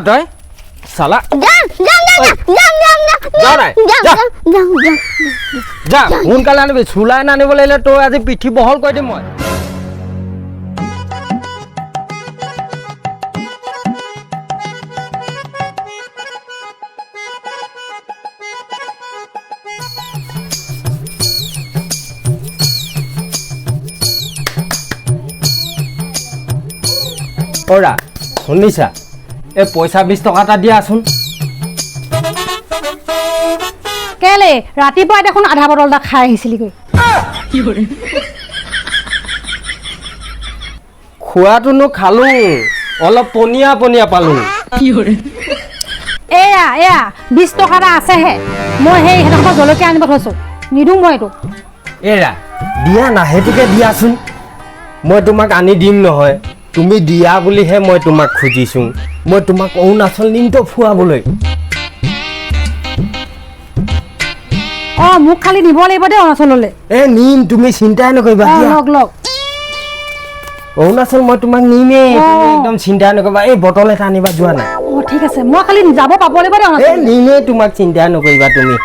তই সালা যা সোনকালে আনিবি চুলাই নানিব লাগিলে তই আজি পিঠি বহল কৰি দিম মই ওৰা শুনিছা এ পয়সা 20 টাকাটা দিয়াছোন কেলে ৰাতিপুৱা দেখোন আধা বটলটা খাই আহিছিলি গৈ কি কৰে খোৱাটোনো খালো অলপ পনিয়া পনিয়া পালো কি কৰে এয়া 20 টকাটা আছেহে মই সেই হেতক জলকীয়া আনিব থৈছো নিদু মই এইটো এৰা দিয়া না হেতুকে দিয়াছোন মই তোমাক আনি দিম নহয় তুমি দিয়া বুলিহে মই তোমাক খুজিছো মই তোমাক অৰুণাচল নিমটো ফুৱাবলৈ মোক খালি নিব লাগিব দে অৰুণাচললৈ এ নিম তুমি চিন্তাই নকৰিবা দিয়া লগ অৰুণাচল মই তোমাক নিমে তুমি একদম চিন্তা নকৰিবা এই বটল এটা আনিবা যোৱা না ঠিক আছে মই খালি যাব পাব লাগিব দে অৰুণাচল এ নিমে তোমাক চিন্তা নকৰিবা তুমি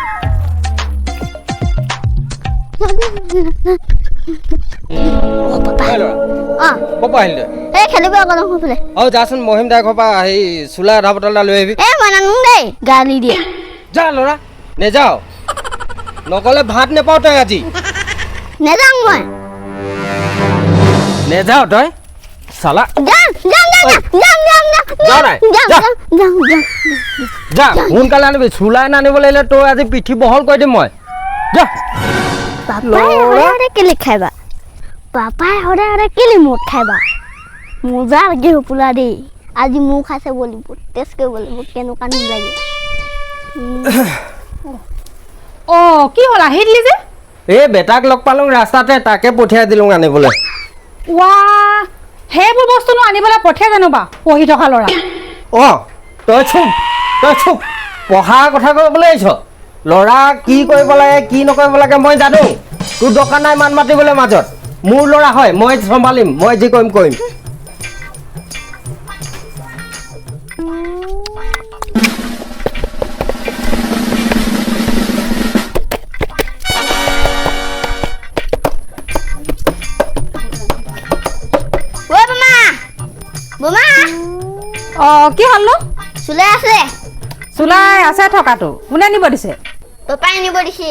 পাপা আহিল এই খেলিব গলম হবলে যাচোন মহিম দাই ঘৰ পৰা এই চুলা আধা বটলটা লৈ আহিবি মই নানো দেই গালি দিয়ে যা ল'ৰা নেযাও নকলে ভাত নেপাও তই আজি নেযাওঁ মই নেযাও তই চালা যা সোনকালে আনিবি চুলাই নানিব লাগিলে তই আজি পিঠি বহল কৰি দিম মই যা কেলে খাইবা পাপাই সদায় সদায় কেলে মদ খাইবা মজা লাগে পোলা দেই আজি মোক খাইছে বলিব টেষ্ট কৰিব লাগিব কেনেকুৱা লাগে কি হ'ল আহিলি যে এই বেটাক লগ পালো ৰাস্তাতে তাকে পঠিয়াই দিলো আনিবলৈ সেইবোৰ বস্তুনো আনিবলৈ পঠিয়াই জানোবা পঢ়ি থকা ল'ৰা তই চুপ পঢ়াৰ কথা ক'বলৈ আহিছ ল'ৰা কি কৰিব লাগে কি নকৰিব লাগে মই জানো তোৰ দোকান নাই মান মাতিবলৈ মাজত মোৰ ল'ৰা হয় মই চম্ভালিম মই যি কৰিম কি হ'লনো চুলাই আছে থকাটো কোনে নিব দিছে পাপাই নিব দিছে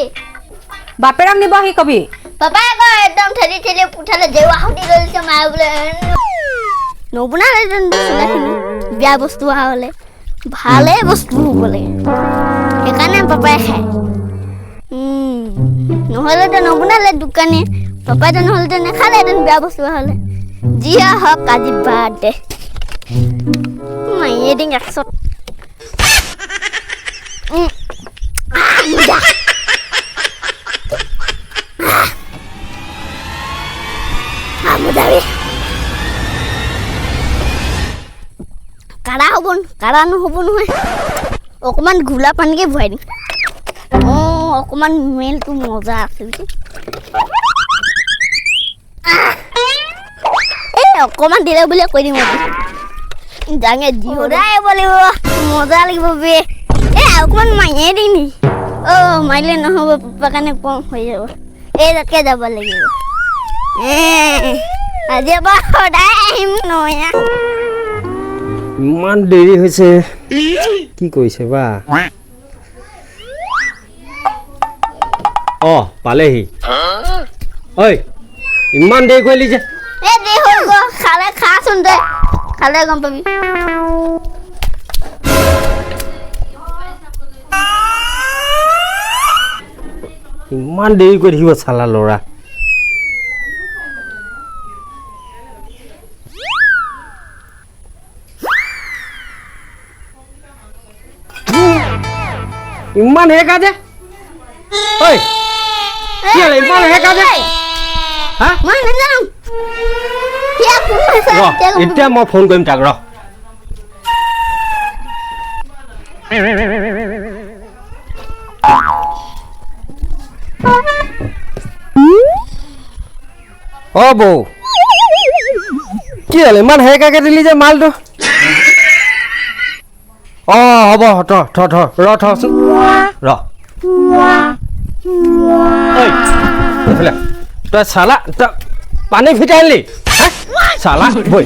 বাপেৰক নিব সি কবি পাপাই আকৌ একদম ঠেলি পুঠালে জেৱা হুটি লৈছে মায়ে বোলে নবনালে চুলাখিনি বেয়া বস্তু অহা হ'লে ভালে বস্তু হ'ব লাগে সেইকাৰণে পাপাই খায় নহ'লেতো নবনালে দোকানে পাপাইতো নহ'লেতো নেখালেহেঁতেন বেয়া বস্তু অহা হ'লে যিয়ে হওক আজি বাৰ্থডে মায়ে দিন 100 কাৰা নহ'ব নহয় অকণমান ঘোলা পানীকে ভৰাই দিম অকণমান মেলটো মজা আছে অকণমান দিলে বুলি কৈ দিম জাঙে জিহৰাই আহিব লাগিব মজা লাগিব বে অকণমান মাৰিয়ে দিম নি মাৰিলে নহ'ব পাপাৰ কাৰণে কম হৈ যাব তাকে যাব লাগিব আজি এবাৰ সদায় আহিম নহয় ইমান দেৰি হৈছে কি কৰিছে বা পালেহি ঐ ইমান দেৰি কৰিলি যে খালে খাচোন তই খালে গম পাবি ইমান দেৰি কৰি থাকিব চালা ল'ৰা ইমান হেকা যে ইমান হেকা যে মই নাজানো এতিয়া মই ফোন কৰিম তাক বৌ কি হ'ল ইমান হেকাকে দিলি যে মালটো হ'ব থচোন ৰ ঐ এইফালে তই চালা তই পানী ফিটাই আনিলি চালা বৈ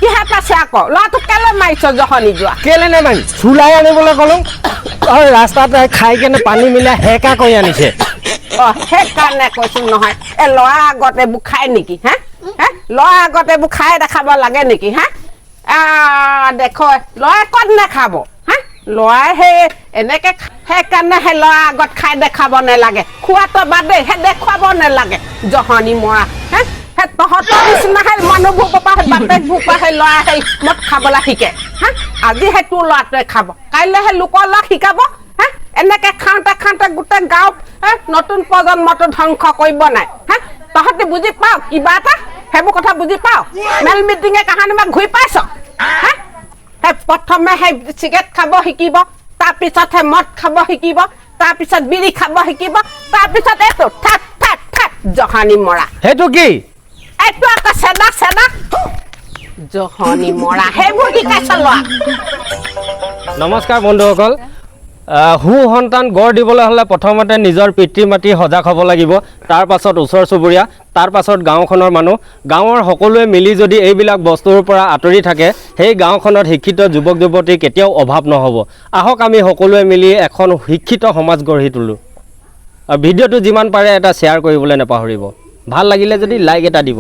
কিহে পাইছে আকৌ ল'ৰাটোক কেলে মাৰিছ জহনি যোৱা কেলে নেমাৰিম চুলাই আনিবলৈ ক'লোঁ তই ৰাস্তাতে খাই কেনে পানী মিলাই হেকা কৰি আনিছে সেইকাৰণে কৈছো নহয় এই ল'ৰা আগত এইবোৰ খাই নেকি হা ল'ৰা আগত এইবোৰ খাই দেখাব লাগে নেকি হা দেখ ল'ৰাই ক'ত নাখাব হা ল'ৰাই সেই এনেকে সেইকাৰণে সেই ল'ৰা আগত খাই দেখাব নালাগে খোৱাটো বাদে সেই দেখুৱাব নালাগে জহনি মৰা হা সেই তহঁতৰ নিচিনা সেই মানুহবোৰ পৰা সেই বাপেকবোৰ পৰা সেই ল'ৰা সেই মদ খাবলৈ শিকে হা আজি সেই তোৰ ল'ৰাটোৱে খাব কাইলৈ সেই লোকৰ ল'ৰা শিকাব হা এনেকে খাওঁতে গোটেই গাঁৱত নতুন প্ৰজন্মটো ধ্বংস কৰিব নাই হা তহঁতি বুজি পাও কিবা এটা সেইবোৰ কথা বুজি পাও মেল মিটিঙে কাহানিবা ঘূৰি পাইছ হা সেই প্ৰথমে সেই চিগাৰেট খাব শিকিব তাৰপিছতহে মদ খাব শিকিব তাৰপিছত বিড়ি খাব শিকিব তাৰপিছত এইটো ঠাট ঠাট ঠাট জহানি মৰা সেইটো কি এইটো আকৌ চেদা জহনি মৰা সেইবোৰ শিকাইছ ল'ৰা নমস্কাৰ বন্ধুসকল সু সন্তান গঢ় দিবলৈ হ'লে প্ৰথমতে নিজৰ পিতৃ মাতৃ সজাগ হ'ব লাগিব তাৰ পাছত ওচৰ চুবুৰীয়া তাৰ পাছত গাঁওখনৰ মানুহ গাঁৱৰ সকলোৱে মিলি যদি এইবিলাক বস্তুৰ পৰা আঁতৰি থাকে সেই গাঁওখনত শিক্ষিত যুৱক যুৱতী কেতিয়াও অভাৱ নহ'ব আহক আমি সকলোৱে মিলি এখন শিক্ষিত সমাজ গঢ়ি তোলোঁ আৰু ভিডিঅ'টো যিমান পাৰে এটা শ্বেয়াৰ কৰিবলৈ নাপাহৰিব ভাল লাগিলে যদি লাইক এটা দিব